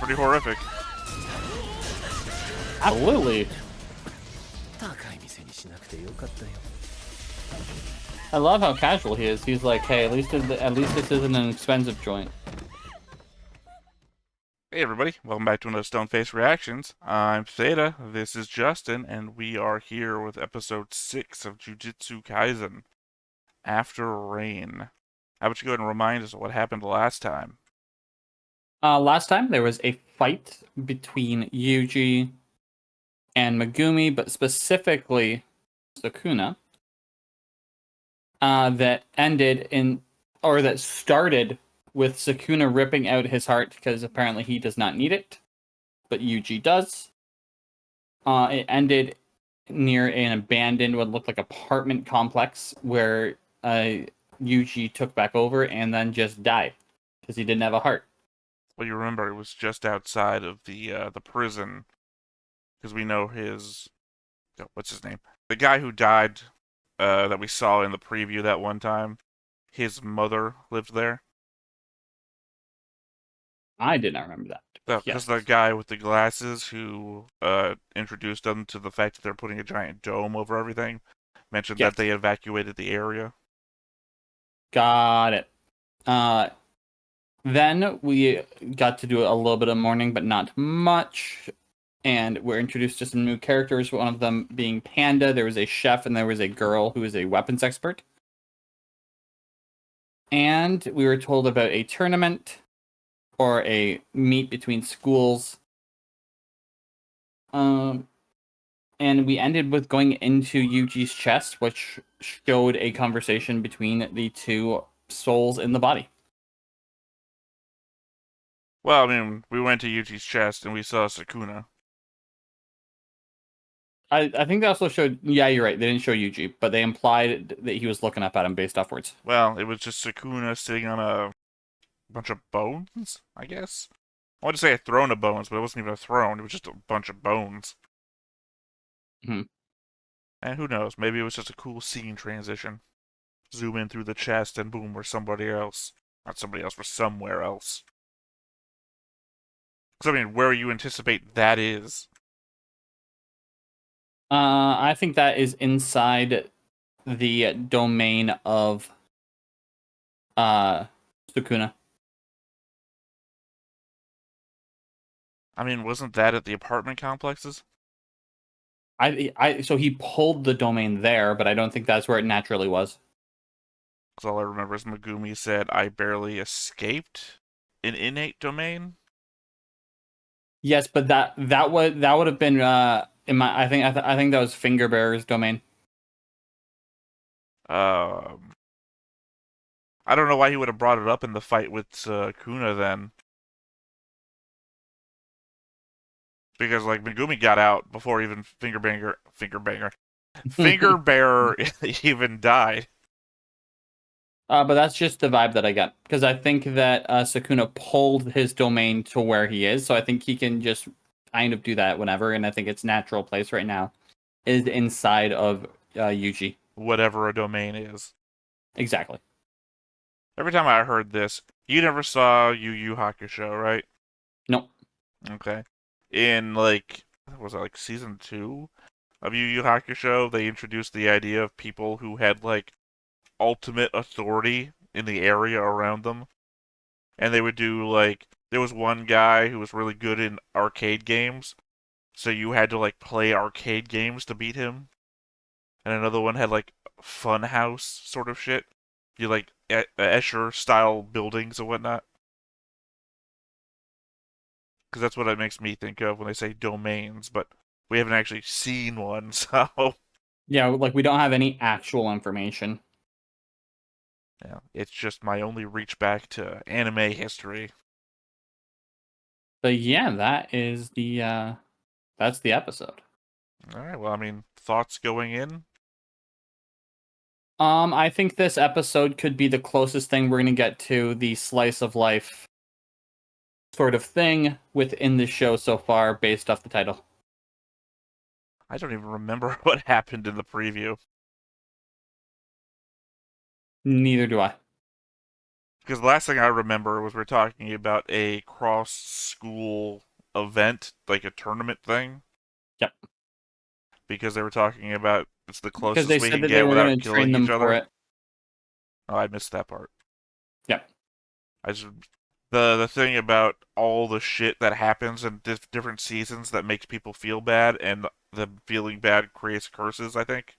pretty horrific. Absolutely. I love how casual he is. He's like, hey, at least this isn't an expensive joint. Hey everybody, welcome back to another Stoneface Reactions. I'm Theta, this is Justin, and we are here with episode 6 of Jujutsu Kaisen, After Rain. How about you go ahead and remind us of what happened last time? Last time there was a fight between Yuji and Megumi, but specifically Sukuna, that started with Sukuna ripping out his heart because apparently he does not need it, but Yuji does. It ended near an abandoned, what looked like apartment complex where Yuji took back over and then just died because he didn't have a heart. Well, you remember it was just outside of the prison, because we know what's his name? The guy who died that we saw in the preview that one time, his mother lived there. I did not remember that. Because Yes. the guy with the glasses who introduced them to the fact that they're putting a giant dome over everything mentioned Yes. that they evacuated the area. Got it. Then we got to do a little bit of mourning, but not much. And we're introduced to some new characters, one of them being Panda. There was a chef, and there was a girl who is a weapons expert. And we were told about a tournament or a meet between schools. And we ended with going into Yuji's chest, which showed a conversation between the two souls in the body. Well, I mean, we went to Yuji's chest and we saw Sukuna. I think they also showed, yeah, you're right, they didn't show Yuji, but they implied that he was looking up at him based off words. Well, it was just Sukuna sitting on a bunch of bones, I guess. I wanted to say a throne of bones, but it wasn't even a throne. It was just a bunch of bones. Mm-hmm. And who knows, maybe it was just a cool scene transition. Zoom in through the chest and boom, we're somebody else. Not somebody else, we're somewhere else. Because, I mean, where you anticipate that is. I think that is inside the domain of Sukuna. I mean, wasn't that at the apartment complexes? So he pulled the domain there, but I don't think that's where it naturally was. Because all I remember is Megumi said, I barely escaped an innate domain. Yes, but that would have been in my I think that was Finger Bearer's domain. Um, I don't know why he would have brought it up in the fight with Kuna then. Because, like, Megumi got out before even Finger Bearer even died. But that's just the vibe that I got, because I think that Sukuna pulled his domain to where he is, so I think he can just kind of do that whenever, and I think its natural place right now is inside of Yuji. Whatever a domain is. Exactly. Every time I heard this, you never saw Yu Yu Hakusho, right? Nope. Okay. In, like, was it like season 2 of Yu Yu Hakusho, they introduced the idea of people who had, like, ultimate authority in the area around them. And they would do, like, there was one guy who was really good in arcade games, so you had to, like, play arcade games to beat him. And another one had, like, fun house sort of shit. You, like, Escher-style buildings and whatnot. Because that's what it makes me think of when they say domains, but we haven't actually seen one, so... Yeah, like, we don't have any actual information. Yeah, it's just my only reach back to anime history. But yeah, that is that's the episode. Alright, well, I mean, thoughts going in? I think this episode could be the closest thing we're gonna get to the slice of life sort of thing within the show so far, based off the title. I don't even remember what happened in the preview. Neither do I. Because the last thing I remember was we're talking about a cross-school event, like a tournament thing. Yep. Because they were talking about it's the Because they closest we said can that they get were without going to train killing them each for other. it. Oh, I missed that part. Yep. I just the thing about all the shit that happens in different seasons that makes people feel bad, and the feeling bad creates curses. I think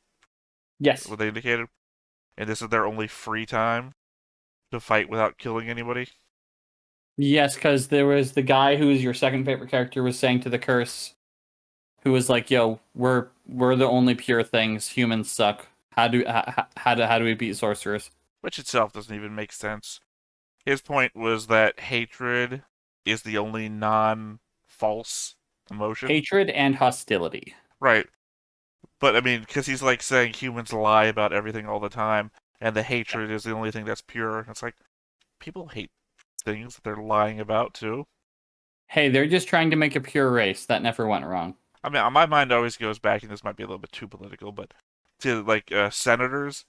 Yes. what they indicated, and this is their only free time to fight without killing anybody. Yes, because there was the guy who is your second favorite character was saying to the curse, who was like, "Yo, we're the only pure things. Humans suck. How do we beat sorcerers?" Which itself doesn't even make sense. His point was that hatred is the only non-false emotion. Hatred and hostility. Right. But I mean, because he's like saying humans lie about everything all the time, and the hatred is the only thing that's pure. It's like people hate things that they're lying about too. Hey, they're just trying to make a pure race. That never went wrong. I mean, my mind always goes back, and this might be a little bit too political, but to like senators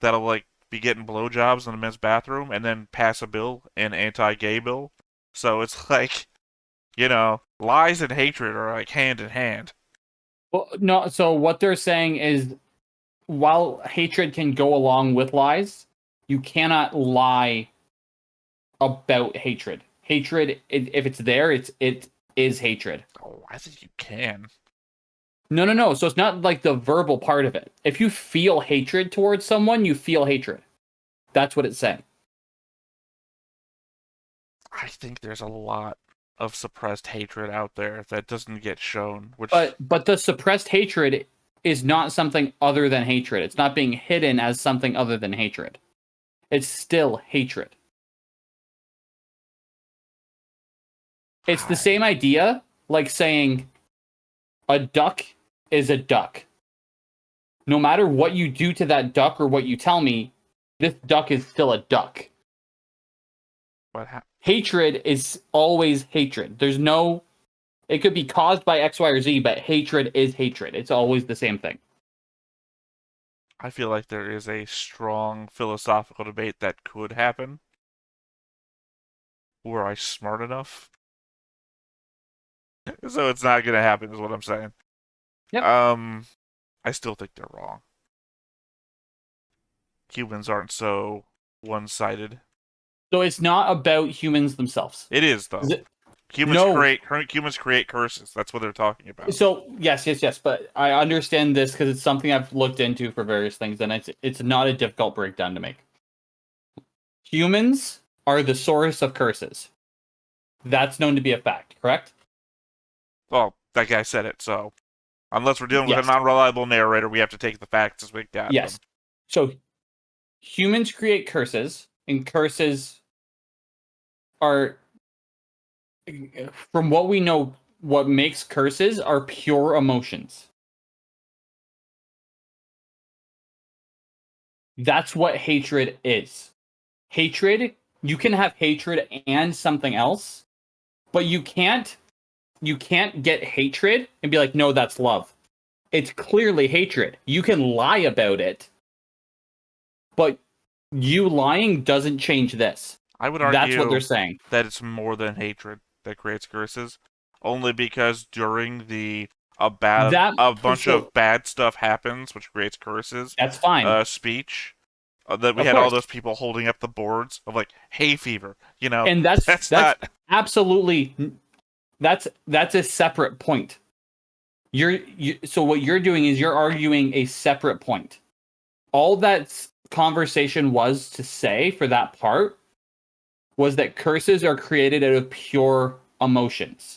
that'll like be getting blowjobs in the men's bathroom and then pass a bill, an anti-gay bill. So it's like, lies and hatred are like hand in hand. Well, no. So what they're saying is, while hatred can go along with lies, you cannot lie about hatred. Hatred, if it's there, it is hatred. Oh, I think you can. No. So it's not like the verbal part of it. If you feel hatred towards someone, you feel hatred. That's what it's saying. I think there's a lot of suppressed hatred out there that doesn't get shown. Which, but the suppressed hatred is not something other than hatred. It's not being hidden as something other than hatred. It's still hatred. It's the same idea like saying a duck is a duck. No matter what you do to that duck or what you tell me, this duck is still a duck. Hatred is always hatred. There's no... It could be caused by X, Y, or Z, but hatred is hatred. It's always the same thing. I feel like there is a strong philosophical debate that could happen. Were I smart enough? So it's not gonna happen, is what I'm saying. Yep. I still think they're wrong. Humans aren't so one-sided. So it's not about humans themselves. It is, though. Humans create curses. That's what they're talking about. So yes. But I understand this because it's something I've looked into for various things, and it's not a difficult breakdown to make. Humans are the source of curses. That's known to be a fact, correct? Well, that guy said it, so unless we're dealing with Yes. an unreliable narrator, we have to take the facts as we got Yes. them. So humans create curses, and curses are, from what we know, what makes curses are pure emotions. That's what hatred is. Hatred, you can have hatred and something else, but you can't get hatred and be like, no, that's love. It's clearly hatred. You can lie about it, but you lying doesn't change this. I would argue that's what they're saying. That it's more than hatred that creates curses, only because during a bunch of bad stuff happens, which creates curses. That's fine. Speech. That we had all those people holding up the boards of like hay fever, and that's not absolutely that's a separate point. So what you're doing is you're arguing a separate point. All that conversation was to say for that part was that curses are created out of pure emotions.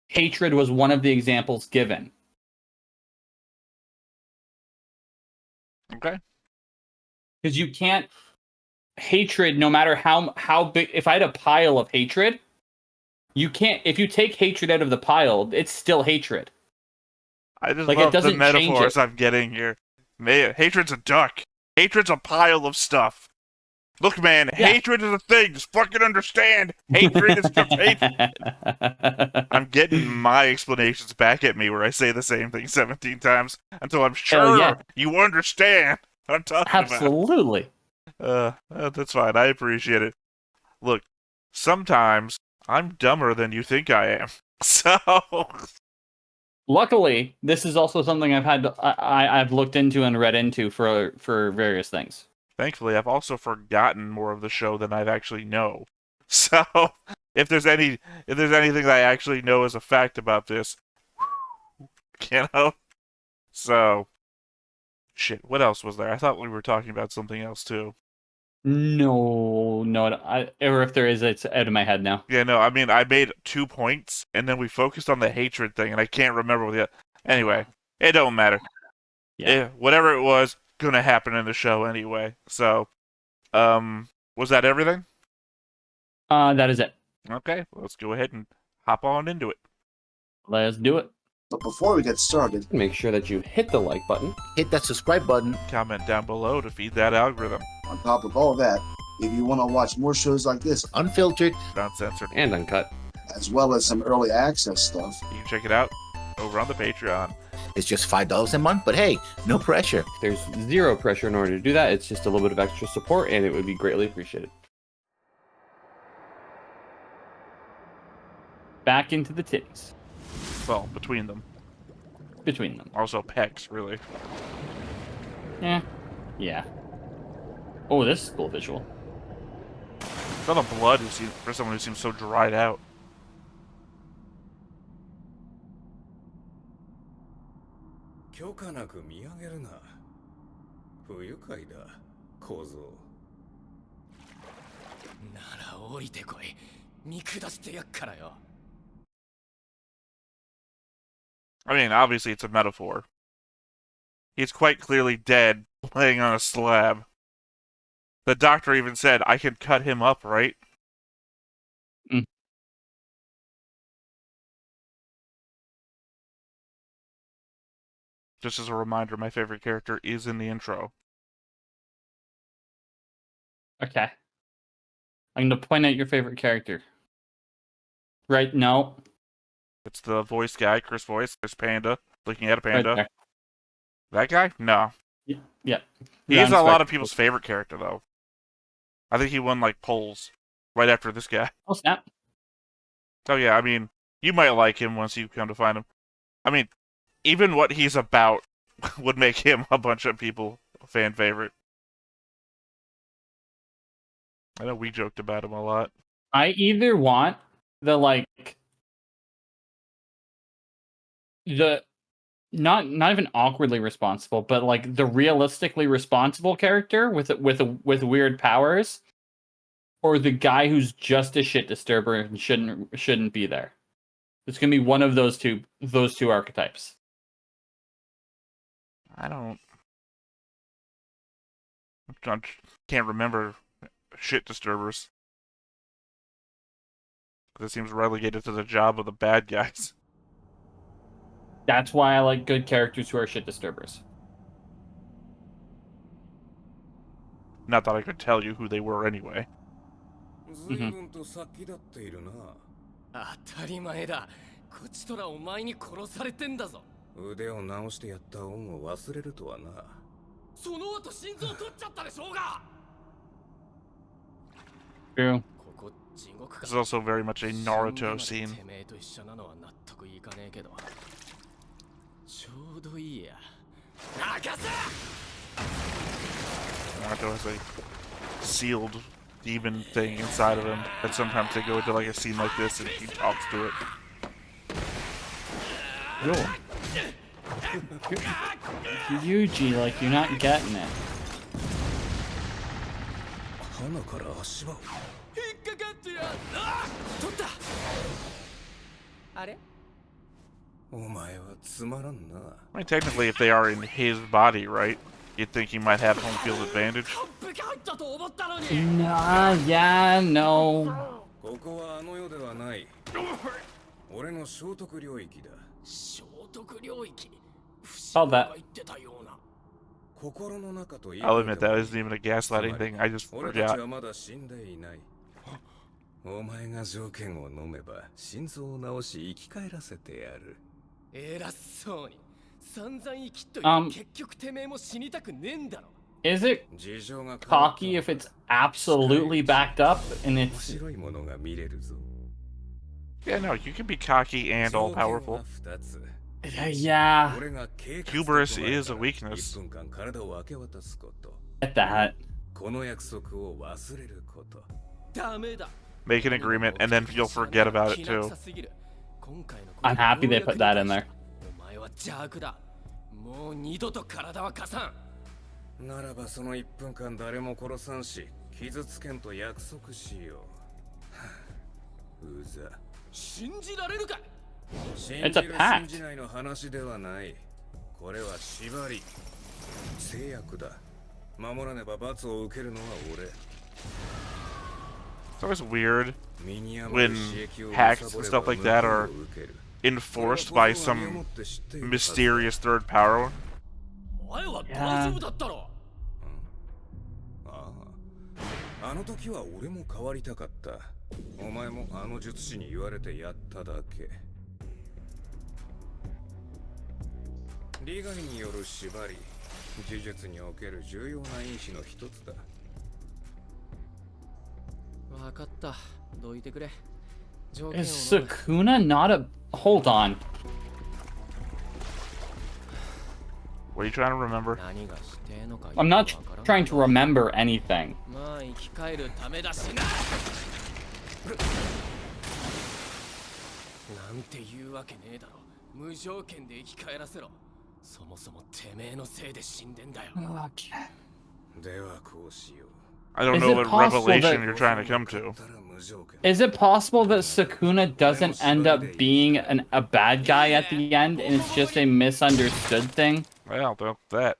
Hatred was one of the examples given. Okay. Because you can't... Hatred, no matter how big... If I had a pile of hatred, you can't... If you take hatred out of the pile, it's still hatred. I just love the metaphors I'm getting here. Hatred's a duck. Hatred's a pile of stuff. Look, man, hatred is a thing. Just fucking understand. Hatred is just hatred. I'm getting my explanations back at me where I say the same thing 17 times until I'm sure you understand what I'm talking about. Absolutely. That's fine. I appreciate it. Look, sometimes I'm dumber than you think I am. So, Luckily, this is also something I've looked into and read into for various things. thankfully, I've also forgotten more of the show than I actually know. So, if there's anything that I actually know as a fact about this, you know. So, shit. What else was there? I thought we were talking about something else too. No, or if there is, it's out of my head now. Yeah, no. I mean, I made 2 points, and then we focused on the hatred thing, and I can't remember what the. Anyway, it don't matter. Yeah. Whatever it was, gonna happen in the show anyway. So, was that everything? That is it. Okay, let's go ahead and hop on into it. Let's do it. But before we get started, Make sure that you hit the like button. hit that subscribe button. Comment down below to feed that algorithm. On top of all that, if you want to watch more shows like this, unfiltered, Not censored. And uncut. as well as some early access stuff, You can check it out over on the Patreon. It's just $5 a month, but hey, no pressure. There's zero pressure in order to do that. It's just a little bit of extra support, and it would be greatly appreciated. Back into the titties. Well, between them. Between them. Also pecs, really. Yeah. Oh, this is cool visual. It's not the blood for someone who seems so dried out. 許可なく見上げるな。不愉快だ、小僧。なら降りてこい。見下してやっからよ。I mean, obviously it's a metaphor. He's quite clearly dead, laying on a slab. The doctor even said, I can cut him up, right? Mm. Just as a reminder, my favorite character is in the intro. Okay. I'm going to point out your favorite character. Right? No. It's the voice guy, Chris Voice. There's Panda, looking at a Right panda. there. That guy? No. Yeah. He is a lot of people's favorite character, though. I think he won, like, polls right after this guy. Oh, snap. Oh, yeah, I mean, you might like him once you come to find him. I mean, even what he's about would make him a bunch of people a fan favorite. I know we joked about him a lot. I either want the, like, the not even awkwardly responsible, but like the realistically responsible character with weird powers, or the guy who's just a shit disturber and shouldn't be there. It's gonna be one of those two archetypes. I can't remember shit disturbers. Because it seems relegated to the job of the bad guys. That's why I like good characters who are shit disturbers. Not that I could tell you who they were anyway. 随分と先立っているな。当たり前だ。こちとらお前に殺されてんだぞ。腕を直してやった恩を忘れるとはな。その後心臓取っちゃったでしょうが。True. ここ地獄か。 This is also very much a Naruto scene. てめえと一緒なのは納得いかねえけど。ちょうどいいや。任せ。 Naruto has a sealed demon thing inside of him, and sometimes they go into like a scene like this and he talks to it. Yuji, like you're not getting it. 鼻から足場を引っかかってや取ったあれお前はつまらんな I mean, technically, if they are in his body, right? You'd think he might have home field advantage. 完璧入ったと思ったのに Nah, yeah, no. ここはあの世ではない俺の聖徳領域だ聖徳領域 Called that. 言ってたような心の中と I'll admit that isn't even a gaslighting thing. I just 俺たち forgot. はまだ死んでいないお前が条件を飲めば心臓を治し生き返らせてやる偉そうに散々生きっといて結局てめえも死にたくねえんだろ Is it cocky if it's absolutely backed up and it's... Yeah, no, you can be cocky and all powerful. Yeah, Hubris is a weakness. get that. Make an agreement, and then you'll forget about it too. I'm happy they put that in there. ならばその1分間誰も殺さんし傷つけんと約束しよう。うざ。信じられるか。信じる信じないの話ではない。これは縛り。制約だ。守らねば罰を受けるのは俺。It's always weird when hacks and stuff like that are enforced by some mysterious third power. Yeah. あの時は俺も変わりたかった。お前もあの術師に言われてやっただけ。利害による縛り、呪術における重要な因子の一つだ。わかった。どいてくれ。Is Sukuna not a... Hold on. What are you trying to remember? I'm not trying to remember anything. I don't know what revelation you're trying to come to. Is it possible that Sukuna doesn't end up being a bad guy at the end and it's just a misunderstood thing? Well, that.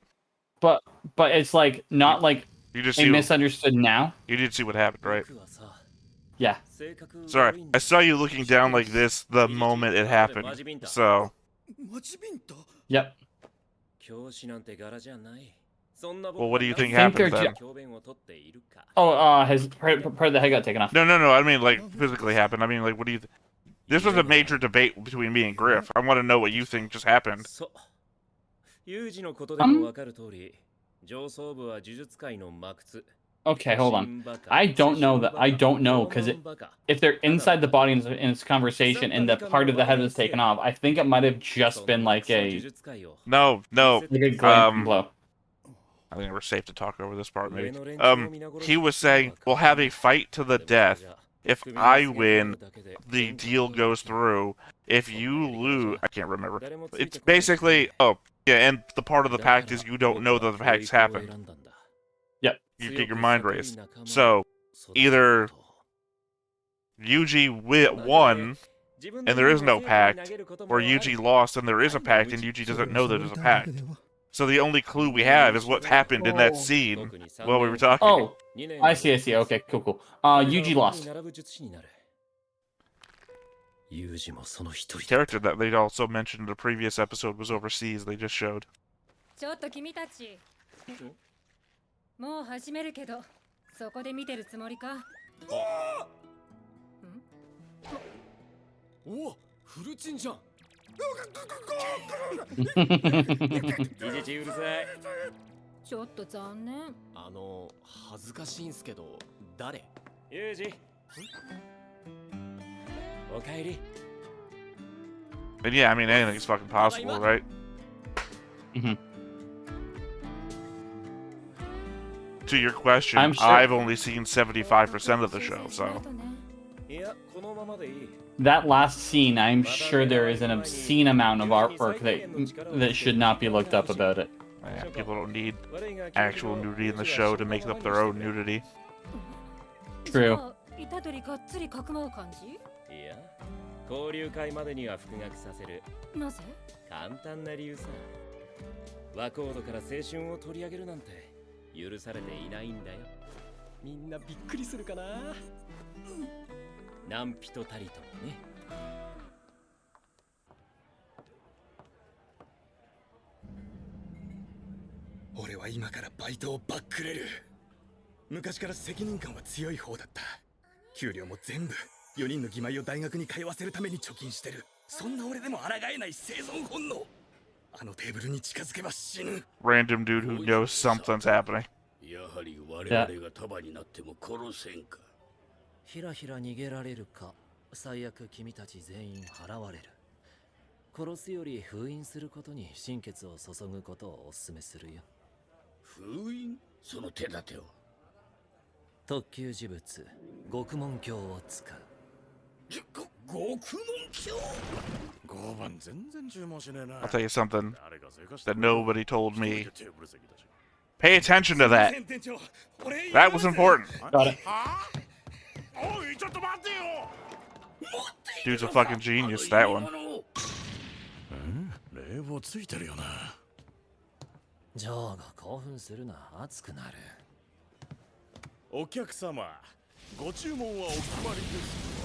But it's like not like you just a misunderstood now? You did see what happened, right? Yeah. Sorry, I saw you looking down like this the moment it happened. So. Yep. Well, what do you think happened then? Oh, his part of the head got taken off. No. I mean, like, physically happened. I mean, like, what do you... This was a major debate between me and Griff. I want to know what you think just happened. Okay, hold on. I don't know that. I don't know, because if they're inside the body in its conversation and the part of the head was taken off, I think it might have just been like a... No. Like a glancing blow. I think we're safe to talk over this part, maybe. He was saying, we'll have a fight to the death. If I win, the deal goes through. If you lose... I can't remember. It's basically... Oh, yeah, and the part of the pact is you don't know that the pact's happened. Yep. You get your mind raised. So, either Yuji won, and there is no pact, or Yuji lost, and there is a pact, and Yuji doesn't know that there's a pact. So the only clue we have is what happened in that scene while we were talking. Oh, I see. Okay, cool. Yuji lost. The character that they also mentioned in the previous episode was overseas, they just showed. もう始めるけど、そこで見てるつもりか？お、フルチンじゃん。ちょっと残念。恥ずかしいんすけど、誰？ユージ。おかえり。And yeah, I mean, anything's fucking possible, right? To your question, sure... I've only seen 75% of the show, so... That last scene, I'm sure there is an obscene amount of artwork that should not be looked up about it. Yeah, people don't need actual nudity in the show to make up their own nudity. True. 交流会までには復学させる。なぜ？簡単な理由さ。和コードから青春を取り上げるなんて許されていないんだよ。みんなびっくりするかな。何人たりともね。俺は今からバイトをバックれる。昔から責任感は強い方だった。給料も全部4人の義妹を大学に通わせるために貯金してる。そんな俺でも抗えない生存本能。あのテーブルに近づけば死ぬ。 Random dude who knows something's happening. やはり我々が束になっても殺せんか。ひらひら逃げられるか、最悪君たち全員払われる。殺すより封印することに心血を注ぐことをお勧めするよ。封印？その手立てを。特級呪物、獄門鏡を使う。獄門鏡？5番全然注文しねえな。 I'll tell you something that nobody told me. Pay attention to that. That was important. Got it. Dude's a fucking genius, that one. 冷房ついてるよな。ジョーが興奮するな、熱くなる。お客様、ご注文はお決まりです。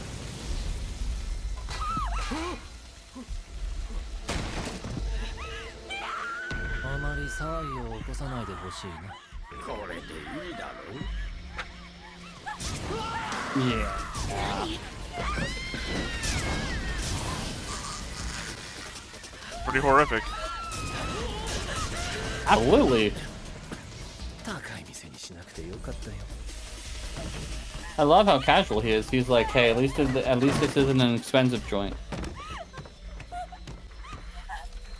あまり騒ぎを起こさないでほしいな。これでいいだろう。 Yeah. Pretty horrific. Absolutely. 高い店にしなくてよかったよ。 I love how casual he is. He's like, hey, at least this isn't an expensive joint.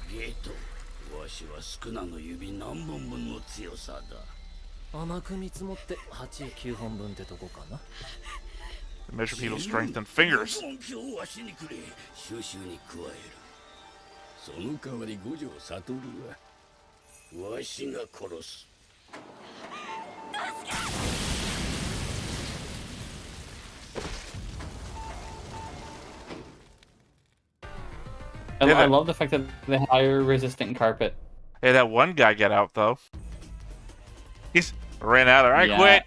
ゲート、わしは少なの指何本分の強さだ。甘く見積もって8、9本分ってとこかな。 Measure people's strength and fingers. 獄門鏡をわしにくれ、収集に加える。その代わり五条悟はわしが殺す。 I love the fact that they hire resistant carpet. Hey, that one guy got out though. He's ran out of there. I Yeah. quit.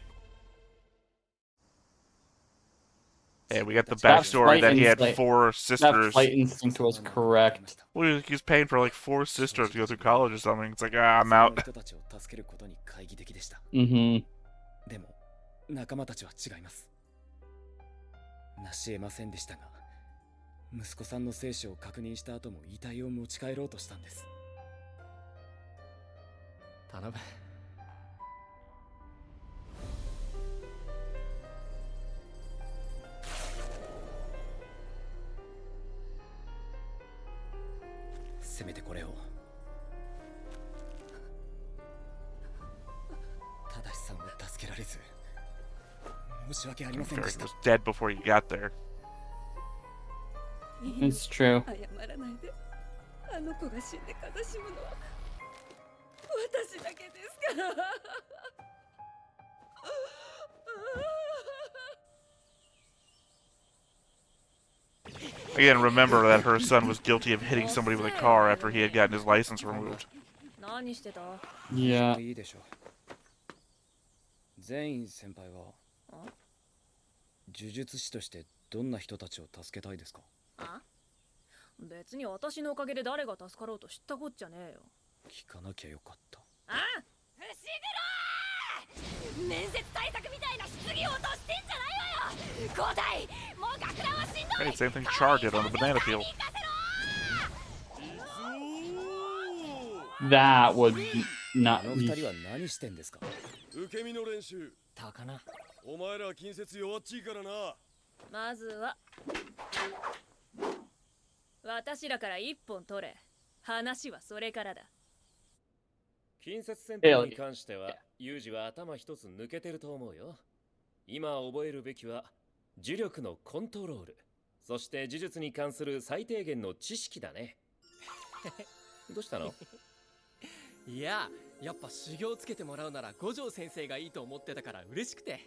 Hey, we got the That backstory flight that he had instinct- 4 That sisters. flight instinct was correct. Well, he was paying for like 4 sisters to go through college or something. It's like, ah, I'm out. 人たちを助けることに懐疑的でした。 Mm-hmm. でも仲間たちは違います。成し得ませんでしたが、息子さんの生死を確認した後も遺体を持ち帰ろうとしたんです。頼む。せめてこれを。正さんを助けられず、申し訳ありません He でした。 was dead before you got there. It's true. 謝らないで。あの子が死んで悲しむのは私だけですから。Again, remember that her son was guilty of hitting somebody with a car after he had gotten his license removed. 何してた？ Yeah. いいでしょう。全員先輩は呪術師としてどんな人たちを助けたいですか？あ？別に私のおかげで誰が助かろうと知ったこっちゃねえよ。聞かなきゃよかった。あ？伏黒！面接対策みたいな質疑応答してんじゃないわよ。交代！もう学ランはしんどい。 Hey, same thing Char did on the banana peel. That would not あの二人は何してんですか？受け身の練習。高菜。お前ら近接弱っちいからな。まずは私らから一本取れ。話はそれからだ。近接戦闘に関してはユージは頭一つ抜けてると思うよ。今覚えるべきは呪力のコントロール、そして呪術に関する最低限の知識だね。どうしたの？いや、やっぱ修行つけてもらうなら五条先生がいいと思ってたから嬉しくて。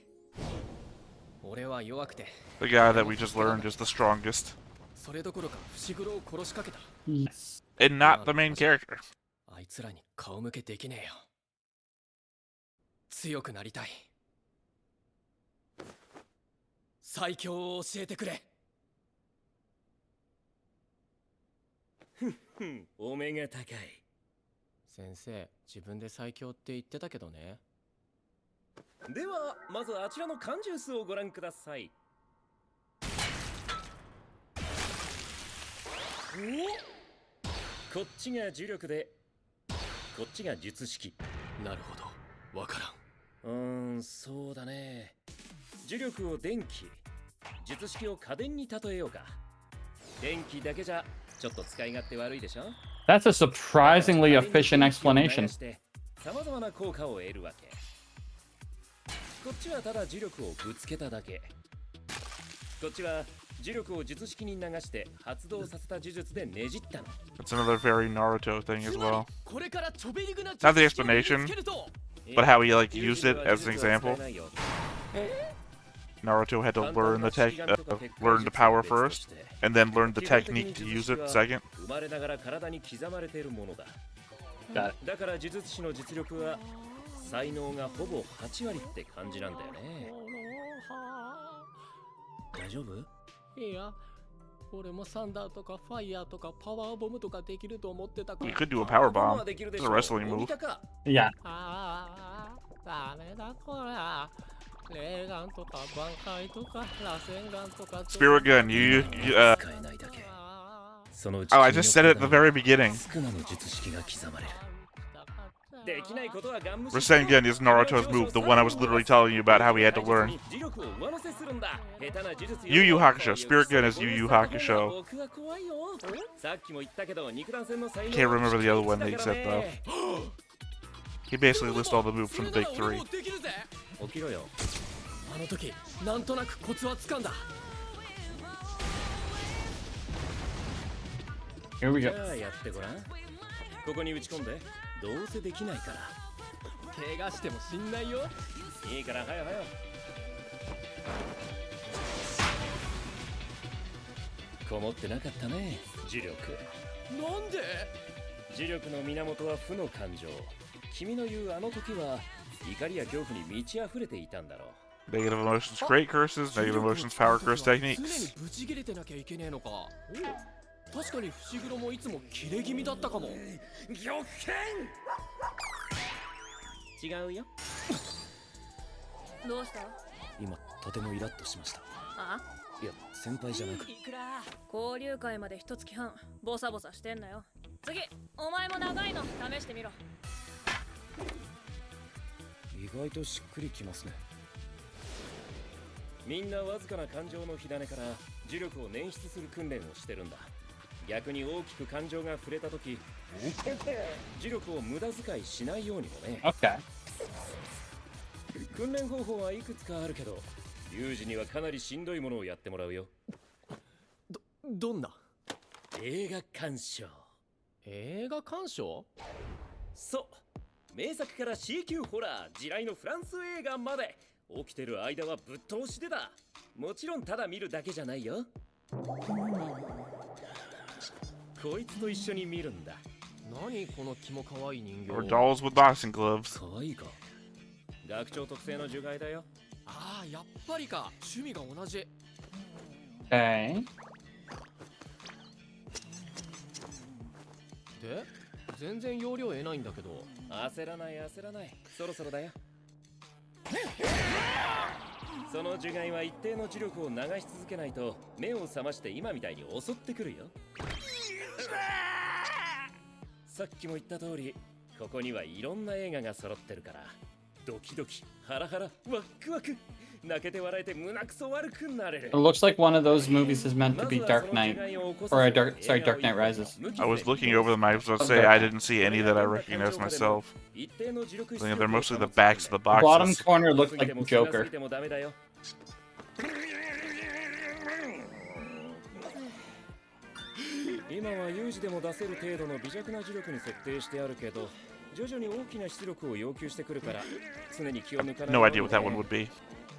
俺は弱くて。 The guy that we just learned is the strongest. それどころか伏黒を殺しかけた。 And not the main character. あいつらに顔向けできねえよ。強くなりたい。最強を教えてくれ。お目が高い。先生、自分で最強って言ってたけどね。ではまずあちらの缶ジュースをご覧ください。おこっちが呪力でこっちが術式。なるほど、わからん。そうだね。呪力を電気、術式を家電に例えようか。電気だけじゃちょっと使い勝手悪いでしょ。 That's a surprisingly efficient explanation. さまざまな効果を得るわけ。こっちはただ呪力をぶつけただけ。こっちは呪力を術式に流して発動させた呪術でねじったの。 That's another very Naruto thing as well. これからちょびりぐな Not the explanation, but how he like used it as an example. Naruto had to learn the learn the power first, and then learn the technique to use it second. 生まれながら体に刻まれているものだ。 Got it. だから呪術師の実力は才能がほぼ8割って感じなんだよね。大丈夫？いや、俺もサンダーとかファイヤーとかパワーボムとかできると思ってたか You ら。 could do a power bomb. It's a wrestling move. Yeah. ダメだこら。レーガンとか挽回とか螺旋ガンとか。 Spirit gun.使えないだけ。 Oh, I just said it at the very beginning. 少なの術式が刻まれる。できないことはガン無視。 Rasengan is Naruto's move, the one I was literally telling you about how he had to learn. 磁力を上乗せするんだ。下手な呪術 Yu Yu Hakusho. Spirit gun is Yu Yu Hakusho. 僕は怖いよ。さっきも言ったけど肉弾戦の才能 Can't remember the other one that he said though. He basically lists all the moves from the big three. 起きろよ。あの時なんとなくコツはつかんだ。 Here we じ go. ゃあやってごらん。ここに打ち込んで。どうせできないから。怪我しても死んないよ。いいからはよはよ。こもってなかったね、呪力。なんで？呪力の源は負の感情。君の言うあの時は怒りや恐怖に満ち溢れていたんだろう。 Negative emotions create curses, negative emotions power curse 常に techniques. ブチ切れてなきゃいけねえのか。確かに伏黒もいつもキレ気味だったかも。玉剣。違うよ。どうした？今とてもイラッとしました。あ？いや先輩じゃなく。交流会まで一月半ボサボサしてんなよ。次お前も長いの試してみろ。意外としっくりきますね。みんなわずかな感情の火種から呪力を捻出する訓練をしてるんだ。逆に大きく感情が触れたとき、呪力を無駄遣いしないようにもね。Okay. 訓練方法はいくつかあるけど、リュウジにはかなりしんどいものをやってもらうよ。どんな？映画鑑賞。映画鑑賞？そう。名作から C 級ホラー、地雷のフランス映画まで起きてる間はぶっ通しでだ。もちろんただ見るだけじゃないよ。こいつと一緒に見るんだ。何このキモ可愛い人形。 Or dolls with boxing gloves. 可愛いか。学長特製の除外だよ。ああ、やっぱりか。趣味が同じ。Okay. で、全然容量得ないんだけど。焦らない焦らない。そろそろだよ。その除外は一定の磁力を流し続けないと目を覚まして今みたいに襲ってくるよ。さっきも言った通り、ここにはいろんな映画が揃ってるから、ドキドキ、ハラハラ、ワクワク、泣けて笑えて胸くそ悪くなれる。 It looks like one of those movies is meant to be Dark Knight, or Dark Knight Rises. I was looking over them. I was about to say I didn't see any that I recognize myself. They're mostly the backs of the boxes. Bottom corner looks like Joker. 今は有事でも出せる程度の微弱な磁力に設定してあるけど、徐々に大きな出力を要求してくるから、常に気を抜かない。 No idea what that one would be.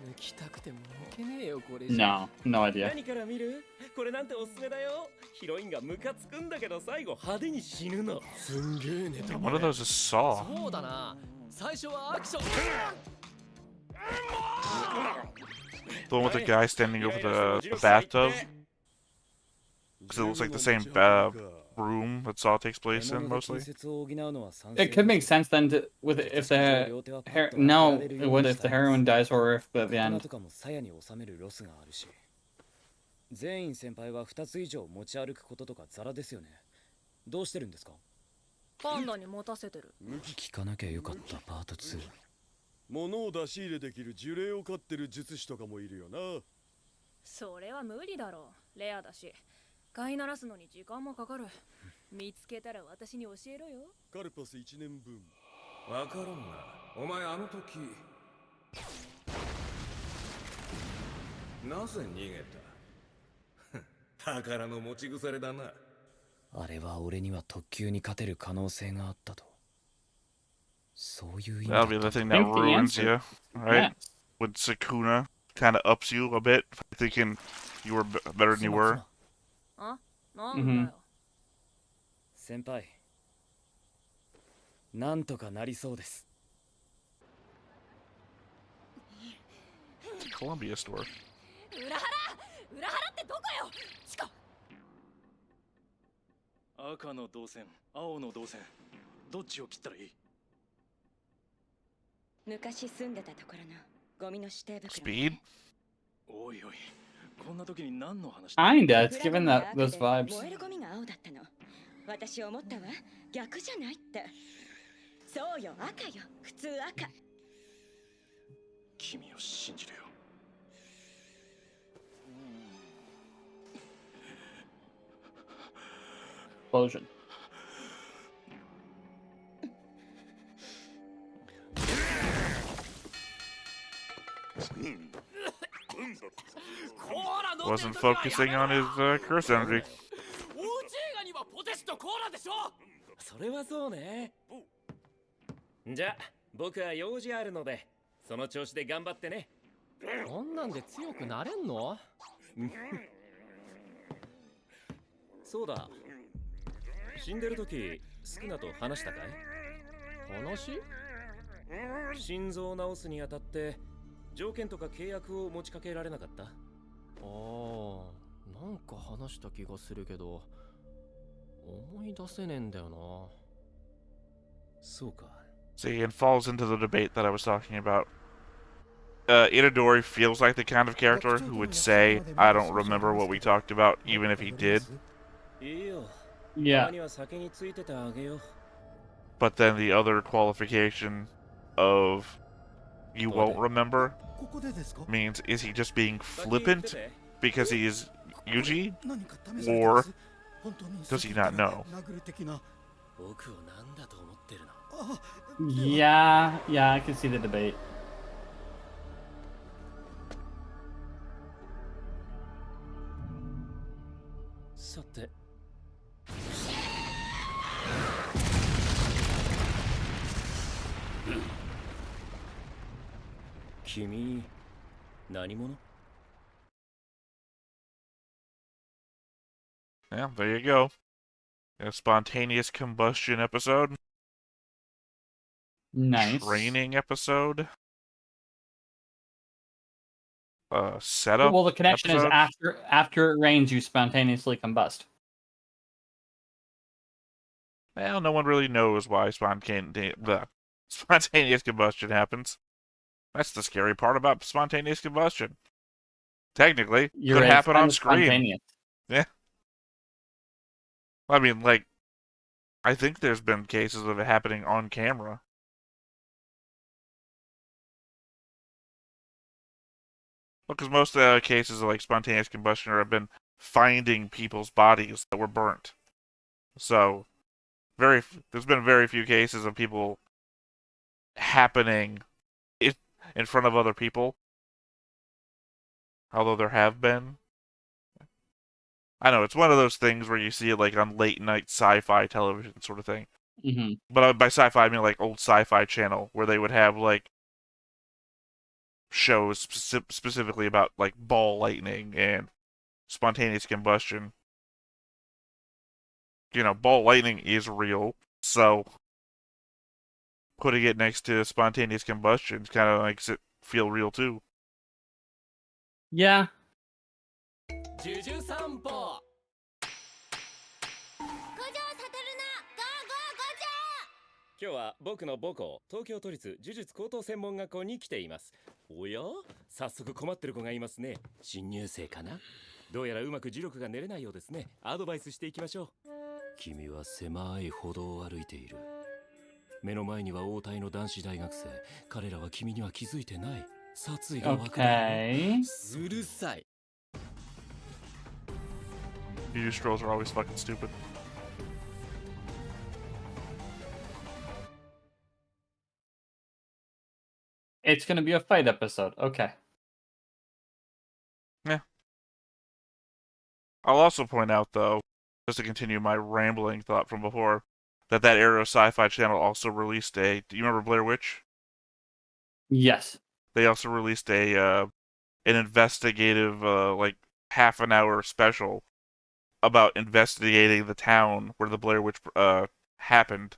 抜きたくても抜けねえよこれ。No, no idea. 何から見る？これなんておすすめだよ。ヒロインがムカつくんだけど最後派手に死ぬの。すんげえネタ One of those is Saw. そうだな。最初はアクション。 The one with the guy standing over the bathtub. Because it looks like the same room that Saw takes place in mostly. It could make sense then to, with if the no, it would if the heroine dies or if at the end. 全員先輩は2つ以上持ち歩くこととかザラですよね。どうしてるんですか？パンダに持たせてる。聞かなきゃよかったパート2。物を出し入れできる呪霊を飼ってる術師とかもいるよな。それは無理だろう。レアだし。飼いならすのに時間もかかる。見つけたら私に教えろよ。カルパス1年分。わからんな。お前あの時なぜ逃げた？宝の持ち腐れだな。あれは俺には特急に勝てる可能性があったと。そういう意味だ That'll っ be た the thing I that think the ruins answer- you, right? Yeah. When Sukuna kind of ups you a bit, thinking you were better than you were. あ、なんだよ。先輩、なんとかなりそうです。Columbia store. 裏腹ってどこよ。チコ。赤の導線、青の導線、どっちを切ったらいい？昔住んでたところのゴミの指定袋。 Speed? おいおい、こんな時に何の話？ Kinda, it's given that those vibes. 燃えるゴミが青だったの。私思ったわ。逆じゃないって。そうよ、赤よ。普通赤。君を信じるよ。Explosion. Wasn't focusing on his curse energy. オーチ映画にはポテチとコーラでしょ。それはそうね。じゃあ僕は用事あるのでその調子で頑張ってね。こんなんで強くなれんの？そうだ、死んでる時スクナと話したかい？話？心臓を治すにあたって条件とか契約を持ちかけられなかった？ああ、なんか話した気がするけど思い出せねえんだよな。そうか。See, it falls into the debate that I was talking about. Itadori feels like the kind of character who would say, I don't remember what we talked about, even if he did. いいよ。 Yeah. たまには酒についててあげよう。 But then the other qualification of you won't remember means, is he just being flippant because he is Yuji? Or does he not know? 僕をなんだと思ってるの？ Yeah, I can see the debate. さて。君、何者？ Yeah, there you go. A spontaneous combustion episode. Nice. Training episode. Setup. Well, the connection episode. is after it rains, you spontaneously combust. Well, no one really knows why spontaneous combustion happens. That's the scary part about spontaneous combustion. Technically, it could happen on screen. Yeah. I mean, like, I think there's been cases of it happening on camera. Because most of the cases of like spontaneous combustion have been finding people's bodies that were burnt. So, there's been very few cases of people happening in front of other people. Although there have been. I know, it's one of those things where you see it like on late night sci-fi television sort of thing. Mm-hmm. But by sci-fi, I mean like old sci-fi channel where they would have like shows specifically about like ball lightning and spontaneous combustion. You know, ball lightning is real, so putting it next to spontaneous combustion kind of makes it feel real too. Yeah. ジュジュ散歩。今日は僕の母校東京都立呪術高等専門学校に来ています。おや、早速困ってる子がいますね。新入生かな？どうやらうまく呪力が練れないようですね。アドバイスしていきましょう。君は狭い歩道を歩いている。目の前には応対の男子大学生。彼らは君には気づいてない。殺意が湧くだろう。 Okay. うるさい。 View scrolls are always fucking stupid. It's gonna be a fight episode. Okay. Yeah. I'll also point out, though, just to continue my rambling thought from before, that Arrow Sci-Fi channel also released a... Do you remember Blair Witch? Yes. They also released an investigative, like, half-an-hour special about investigating the town where the Blair Witch happened,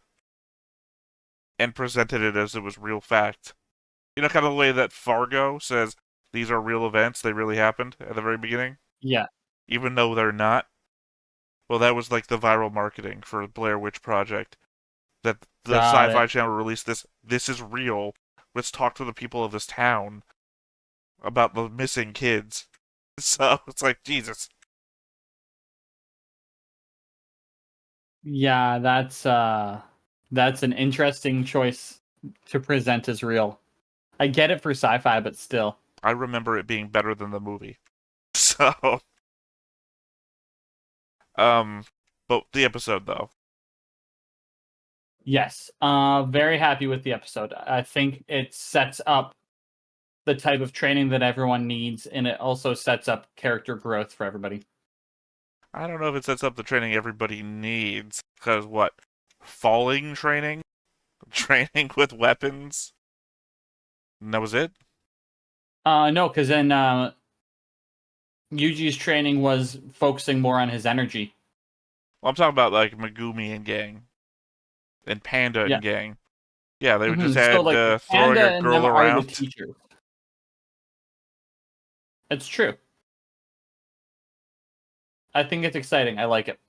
and presented it as it was real fact. You know, kind of the way that Fargo says these are real events, they really happened at the very beginning? Yeah. Even though they're not. Well, that was like the viral marketing for Blair Witch Project. That the Sci-Fi Channel released this. This is real. Let's talk to the people of this town about the missing kids. So it's like, Jesus. Yeah, that's an interesting choice to present as real. I get it for sci-fi, but still. I remember it being better than the movie. So, but the episode though. Yes, very happy with the episode. I think it sets up the type of training that everyone needs, and it also sets up character growth for everybody. I don't know if it sets up the training everybody needs, because what? Falling training? Training with weapons? And that was it? No, because then Yuji's training was focusing more on his energy. Well, I'm talking about like Megumi and gang. And Panda and gang. Yeah, they just had so, like, throwing Panda a and girl them around. are the teachers. It's true. I think it's exciting. I like it.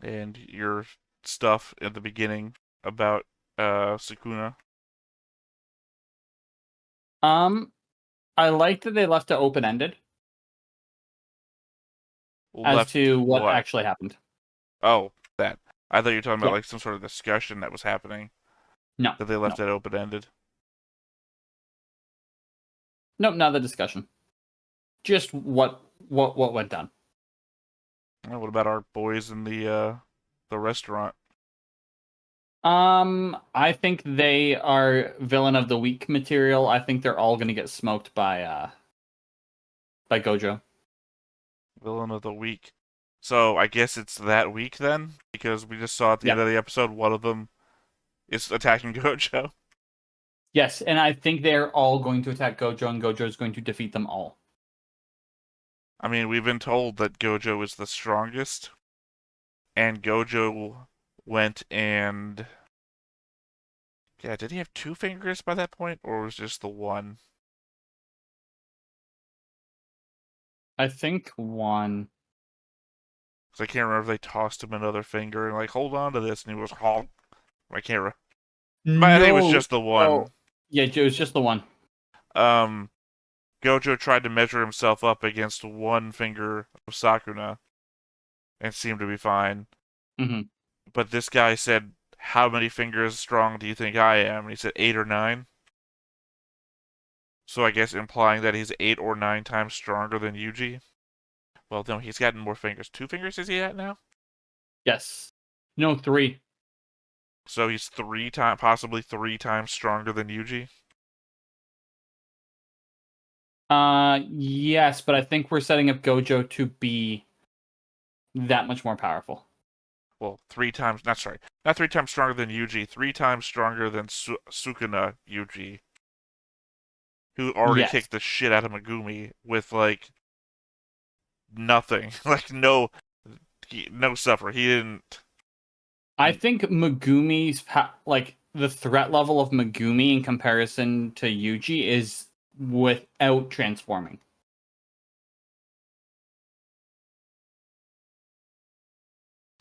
And your stuff at the beginning about Sukuna. I like that they left it open-ended as to what actually happened. Oh, that. I thought you were talking about like some sort of discussion that was happening. No. That they left it open-ended. Nope, not the discussion. Just what went down. Well, what about our boys in the restaurant? I think they are villain of the week material. I think they're all gonna get smoked by Gojo. Villain of the week. So I guess it's that week then, because we just saw at the end of the episode one of them is attacking Gojo. Yes, and I think they're all going to attack Gojo, and Gojo is going to defeat them all. I mean, we've been told that Gojo is the strongest, and Gojo went and... Yeah, did he have 2 fingers by that point, or was it just the one? I think 1. Because I can't remember if they tossed him another finger and like, hold on to this, and he was honk. I can't remember. But I think it was just the one. Oh, yeah, it was just the one. Gojo tried to measure himself up against one finger of Sakuna and seemed to be fine. Mm-hmm. But this guy said, how many fingers strong do you think I am? And he said 8 or 9. So I guess implying that he's 8 or 9 times stronger than Yuji. Well, no, he's gotten more fingers. 2 fingers is he at now? Yes. No, 3. So he's possibly 3 times stronger than Yuji? Yes, but I think we're setting up Gojo to be that much more powerful. Well, 3 times, not 3 times stronger than Yuji, 3 times stronger than Sukuna Yuji, who already kicked the shit out of Megumi with, like, nothing. Like, no suffer. He didn't... I think Megumi's, like, the threat level of Megumi in comparison to Yuji is without transforming.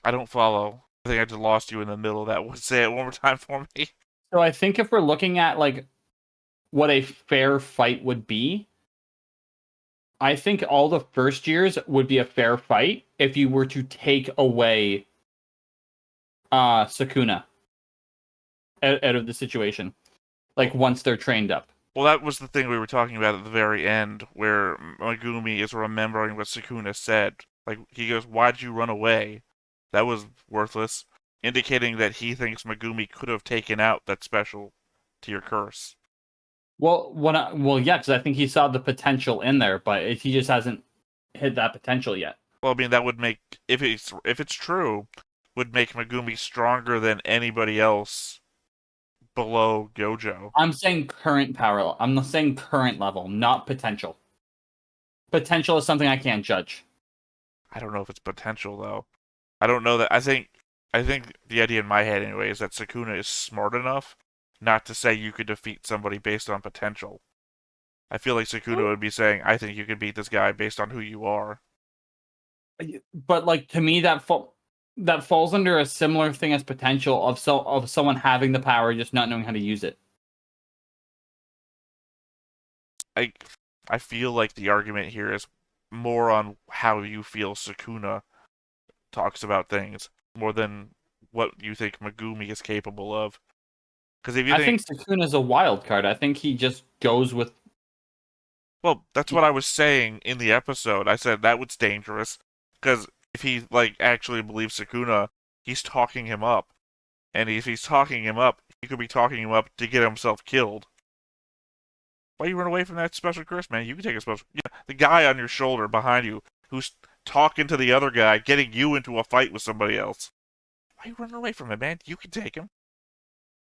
I don't follow. I think I just lost you in the middle of that. Say it one more time for me. So I think if we're looking at, like, what a fair fight would be, I think all the first years would be a fair fight, if you were to take away Sukuna out of the situation, like once they're trained up. Well, that was the thing we were talking about at the very end, where Megumi is remembering what Sukuna said. Like, he goes, "Why'd you run away?" That was worthless, indicating that he thinks Megumi could have taken out that special tier curse. Well, yeah, because I think he saw the potential in there, but he just hasn't hit that potential yet. Well, I mean, that would make, if it's true, would make Megumi stronger than anybody else below Gojo. I'm saying current power. I'm not saying current level, not potential. Potential is something I can't judge. I don't know if it's potential though. I don't know that. I think the idea in my head anyway is that Sukuna is smart enough not to say you could defeat somebody based on potential. I feel like Sukuna would be saying, "I think you can beat this guy based on who you are." But like to me, that falls under a similar thing as potential of someone having the power just not knowing how to use it. I feel like the argument here is more on how you feel Sukuna talks about things more than what you think Megumi is capable of. Because if you I think Sukuna's a wild card. I think he just goes with. Well, that's what I was saying in the episode. I said that was dangerous because if he like actually believes Sukuna, he's talking him up, and if he's talking him up, he could be talking him up to get himself killed. Why you run away from that special curse, man? You can take a special. Yeah, the guy on your shoulder behind you who's talking to the other guy, getting you into a fight with somebody else. Why you running away from him, man? You can take him.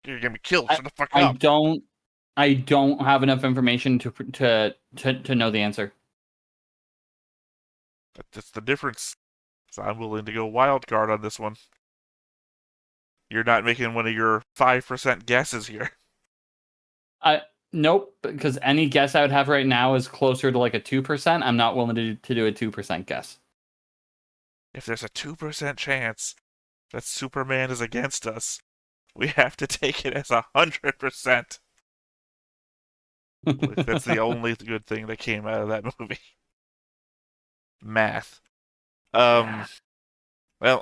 You're gonna be killed. Shut the fuck up. I don't have enough information to know the answer. That's the difference. So I'm willing to go wild card on this one. You're not making one of your 5% guesses here. Nope, because any guess I would have right now is closer to like a 2%. I'm not willing to do a 2% guess. If there's a 2% chance that Superman is against us, we have to take it as 100%. That's the only good thing that came out of that movie. Math. Well,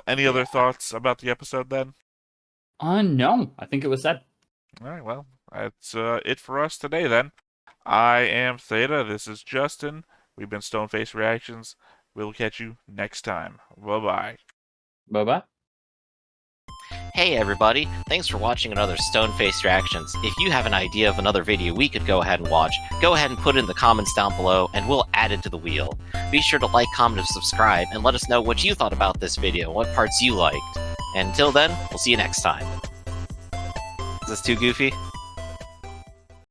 any other thoughts about the episode then? No. I think it was said. Alright, well, that's it for us today then. I am Theta, this is Justin. We've been Stoneface Reactions. We'll catch you next time. Bye-bye. Bye-bye. Hey everybody, thanks for watching another Stoneface Reactions. If you have an idea of another video we could go ahead and watch, go ahead and put it in the comments down below and we'll add it to the wheel. Be sure to like, comment, and subscribe and let us know what you thought about this video and what parts you liked. And until then, we'll see you next time. Is this too goofy?